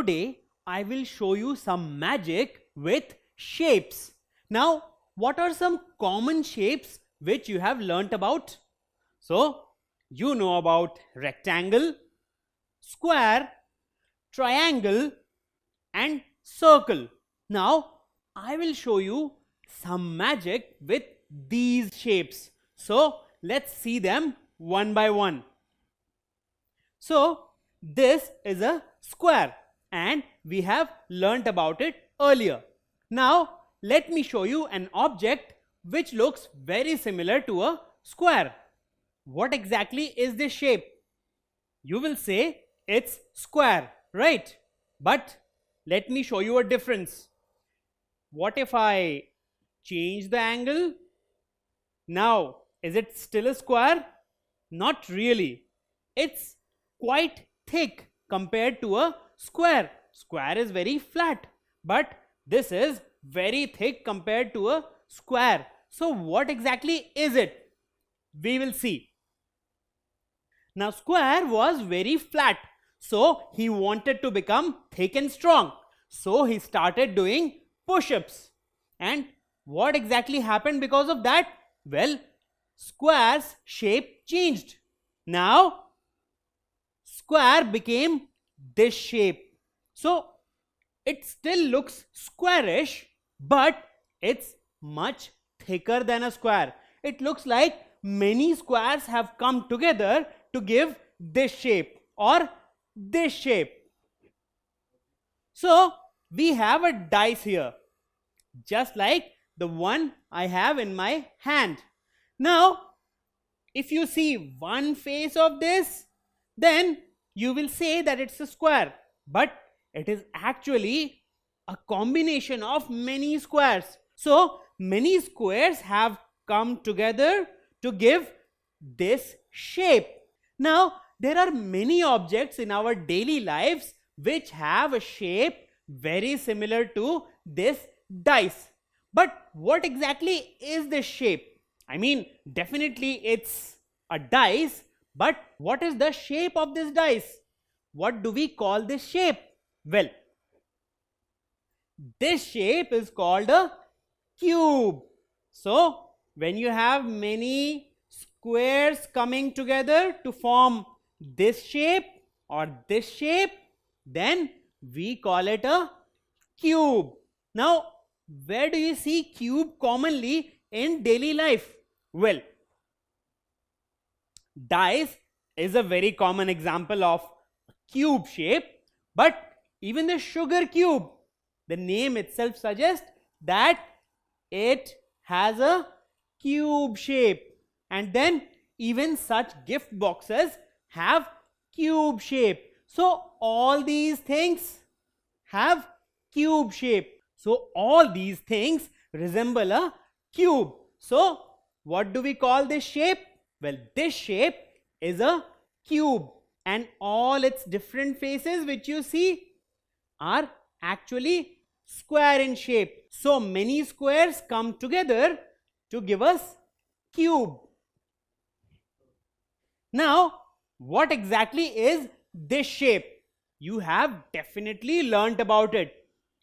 Today I will show you some magic with shapes. Now, what are some common shapes which you have learnt about? So, you know about rectangle, square, triangle and circle. Now, I will show you some magic with these shapes. So, let's see them one by one. So, this is a square and we have learnt about it earlier. Now, let me show you an object which looks very similar to a square. What exactly is this shape? You will say it's square, right? But let me show you a difference. What if I change the angle? Now, is it still a square? Not really. It's quite thick compared to a square. Square is very flat, but this is very thick compared to a square. So what exactly is it? We will see. Now square was very flat, so he wanted to become thick and strong. So he started doing push-ups. And what exactly happened because of that? Well, square's shape changed. Now square became this shape. So it still looks squarish, but it's much thicker than a square. It looks like many squares have come together to give this shape or this shape. So we have a dice here, just like the one I have in my hand. Now, if you see one face of this, then you will say that it's a square, but it is actually a combination of many squares. So many squares have come together to give this shape. Now there are many objects in our daily lives which have a shape very similar to this dice. But what exactly is this shape? I mean, definitely it's a dice, but what is the shape of this dice? What do we call this shape? Well, this shape is called a cube. So when you have many squares coming together to form this shape or this shape, then we call it a cube. Now, where do you see cube commonly in daily life? Well, dice is a very common example of cube shape, but even the sugar cube, the name itself suggests that it has a cube shape. And then even such gift boxes have cube shape. So all these things have cube shape. So all these things resemble a cube. So what do we call this shape? Well, this shape is a cube, and all its different faces which you see are actually square in shape. So many squares come together to give us cube. Now, what exactly is this shape? You have definitely learnt about it.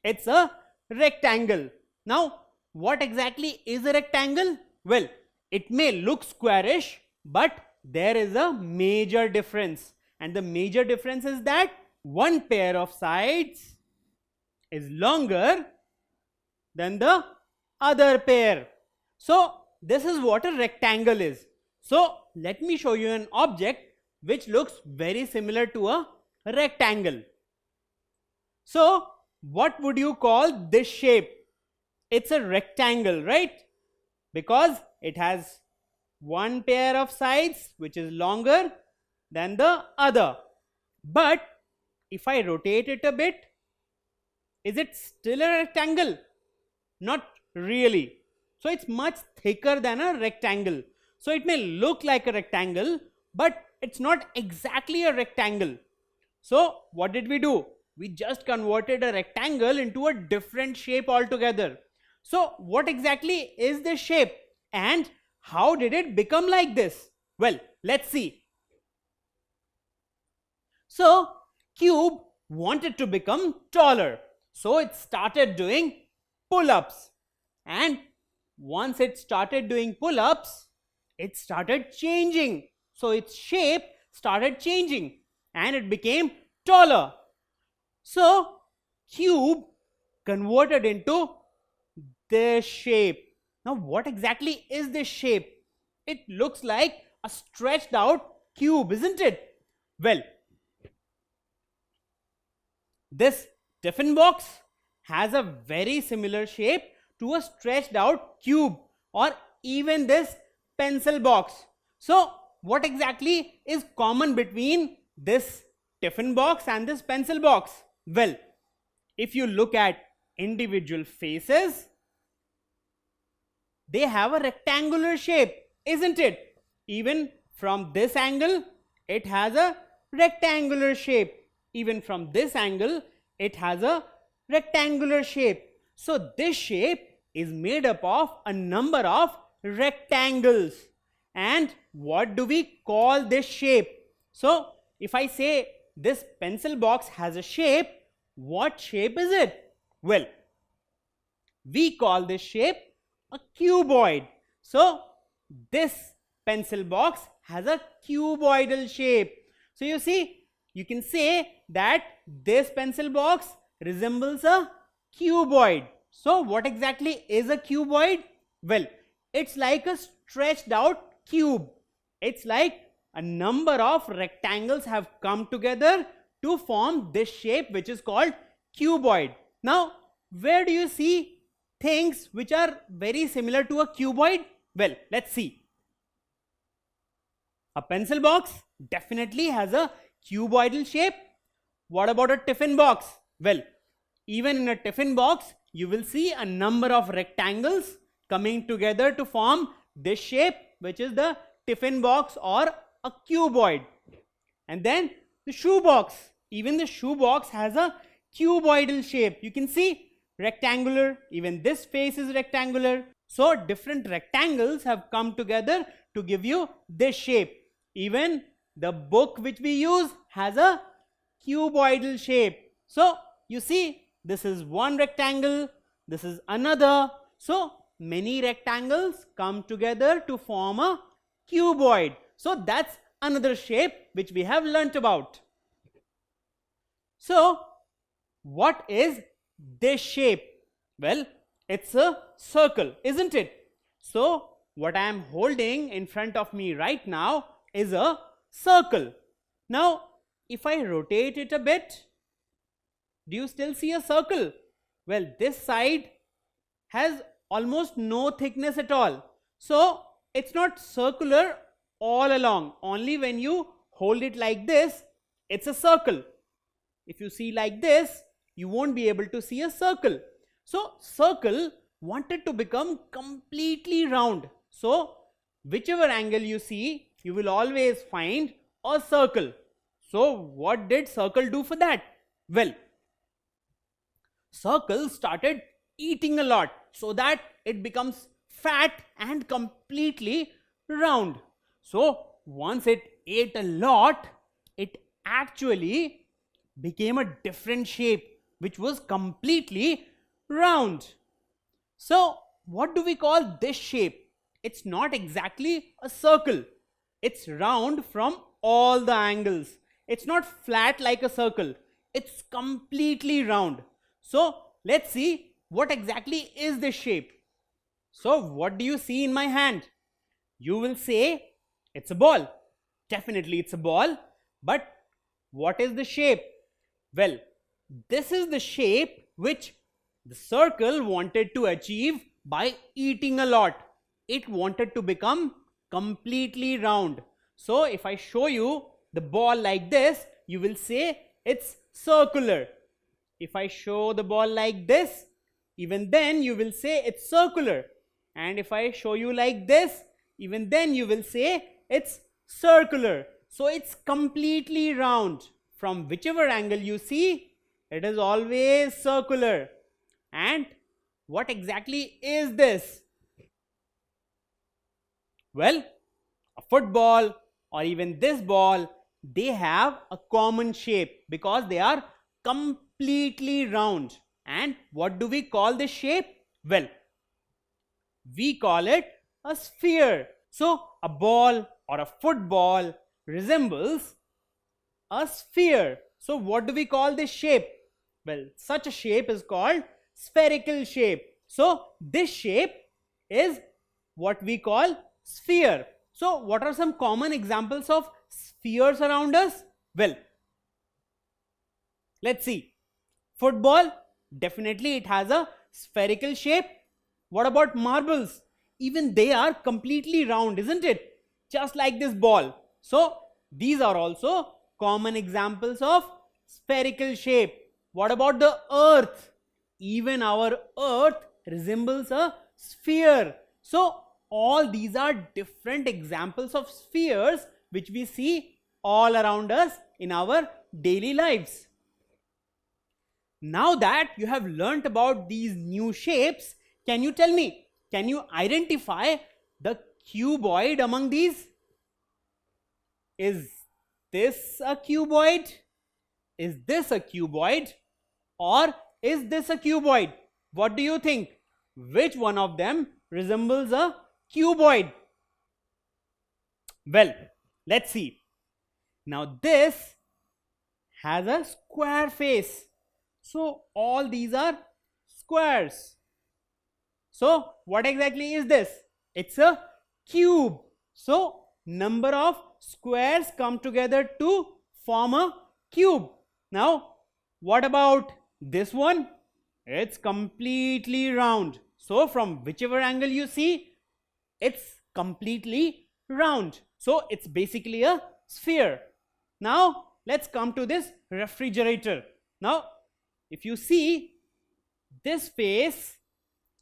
It's a rectangle. Now, what exactly is a rectangle? Well, it may look squarish, but there is a major difference. And the major difference is that one pair of sides is longer than the other pair. So this is what a rectangle is. So let me show you an object which looks very similar to a rectangle. So what would you call this shape? It's a rectangle, right? Because it has one pair of sides which is longer than the other. But if I rotate it a bit, is it still a rectangle? Not really. So it's much thicker than a rectangle. So it may look like a rectangle, but it's not exactly a rectangle. So what did we do? We just converted a rectangle into a different shape altogether. So what exactly is this shape and how did it become like this? Well, let's see. So cube wanted to become taller. So it started doing pull-ups. And once it started doing pull-ups, it started changing. So its shape started changing and it became taller. So cube converted into this shape. Now what exactly is this shape? It looks like a stretched out cube, isn't it? Well, this tiffin box has a very similar shape to a stretched out cube, or even this pencil box. So what exactly is common between this tiffin box and this pencil box? Well, if you look at individual faces, they have a rectangular shape, isn't it? Even from this angle, it has a rectangular shape. Even from this angle, it has a rectangular shape. So this shape is made up of a number of rectangles. And what do we call this shape? So if I say this pencil box has a shape, what shape is it? Well, we call this shape a cuboid. So this pencil box has a cuboidal shape. So you see, you can say that this pencil box resembles a cuboid. So what exactly is a cuboid? Well, it's like a stretched out cube. It's like a number of rectangles have come together to form this shape, which is called cuboid. Now, where do you see things which are very similar to a cuboid? Well, let's see. A pencil box definitely has a cuboidal shape. What about a tiffin box? Well, even in a tiffin box, you will see a number of rectangles coming together to form this shape, which is the tiffin box or a cuboid. And then the shoe box. Even the shoe box has a cuboidal shape. You can see rectangular. Even this face is rectangular. So different rectangles have come together to give you this shape. Even the book which we use has a cuboidal shape. So you see, this is one rectangle, this is another. So many rectangles come together to form a cuboid. So that's another shape which we have learnt about. So what is this shape? Well, it's a circle, isn't it? So what I am holding in front of me right now is a circle. Now if I rotate it a bit, do you still see a circle? Well, this side has almost no thickness at all. So it's not circular all along. Only when you hold it like this, it's a circle. If you see like this, you won't be able to see a circle. So circle wanted to become completely round. So whichever angle you see, you will always find a circle. So what did circle do for that? Well, circle started eating a lot so that it becomes fat and completely round. So once it ate a lot, it actually became a different shape which was completely round. So what do we call this shape? It's not exactly a circle. It's round from all the angles. It's not flat like a circle. It's completely round. So let's see what exactly is this shape. So what do you see in my hand? You will say it's a ball. Definitely it's a ball. But what is the shape? Well, this is the shape which the circle wanted to achieve by eating a lot. It wanted to become completely round. So if I show you the ball like this, you will say it's circular. If I show the ball like this, even then you will say it's circular. And if I show you like this, even then you will say it's circular. So it's completely round. From whichever angle you see, it is always circular. And what exactly is this? Well, a football or even this ball, they have a common shape because they are completely round. And what do we call this shape? Well, we call it a sphere. So a ball or a football resembles a sphere. So what do we call this shape? Well, such a shape is called spherical shape. So this shape is what we call sphere. So what are some common examples of spheres around us? Well, let's see. Football, definitely it has a spherical shape. What about marbles? Even they are completely round, isn't it? Just like this ball. So these are also common examples of spherical shape. What about the earth? Even our earth resembles a sphere. So all these are different examples of spheres which we see all around us in our daily lives. Now that you have learnt about these new shapes, can you tell me, can you identify the cuboid among these? Is this a cuboid? Is this a cuboid? Or is this a cuboid? What do you think? Which one of them resembles a cuboid? Well, let's see. Now this has a square face. So all these are squares. So what exactly is this? It's a cube. So number of squares come together to form a cube. Now what about this one? It's completely round. So from whichever angle you see, it's completely round. So it's basically a sphere. Now let's come to this refrigerator. Now if you see this face,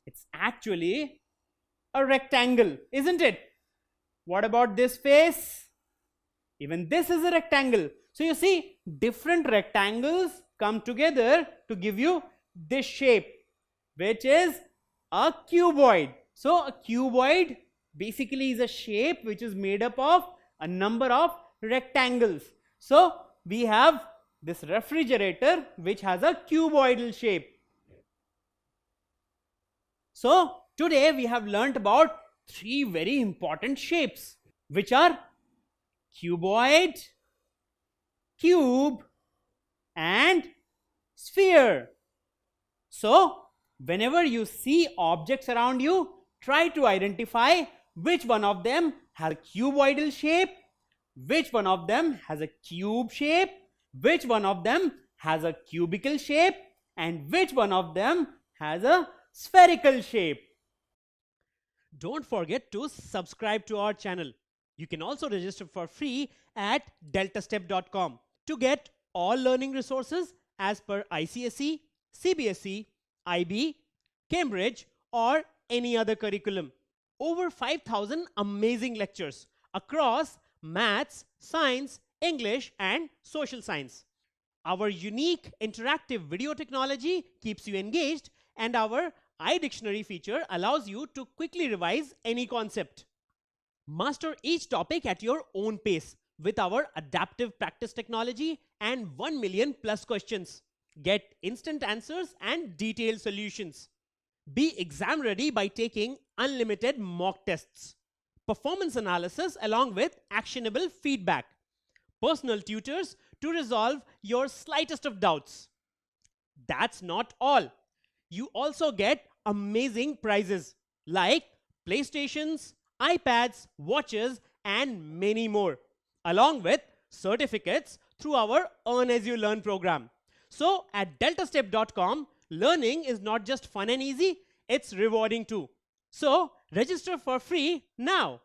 it's actually a rectangle, isn't it? What about this face? Even this is a rectangle. So you see, different rectangles come together to give you this shape, which is a cuboid. So a cuboid basically is a shape which is made up of a number of rectangles. So we have this refrigerator which has a cuboidal shape. So today we have learnt about three very important shapes, which are cuboid, cube and sphere. So whenever you see objects around you, try to identify which one of them has a cuboidal shape, which one of them has a cube shape, which one of them has a cubical shape, and which one of them has a spherical shape. Don't forget to subscribe to our channel. You can also register for free at deltastep.com to get all learning resources as per ICSE, CBSE, IB, Cambridge or any other curriculum. Over 5,000 amazing lectures across maths, science, English and social science. Our unique interactive video technology keeps you engaged, and our iDictionary feature allows you to quickly revise any concept. Master each topic at your own pace with our adaptive practice technology and 1 million plus questions. Get instant answers and detailed solutions. Be exam ready by taking unlimited mock tests, performance analysis along with actionable feedback, personal tutors to resolve your slightest of doubts. That's not all. You also get amazing prizes like PlayStations, iPads, watches, and many more, along with certificates through our Earn As You Learn program. So at deltastep.com, learning is not just fun and easy, it's rewarding too. So register for free now.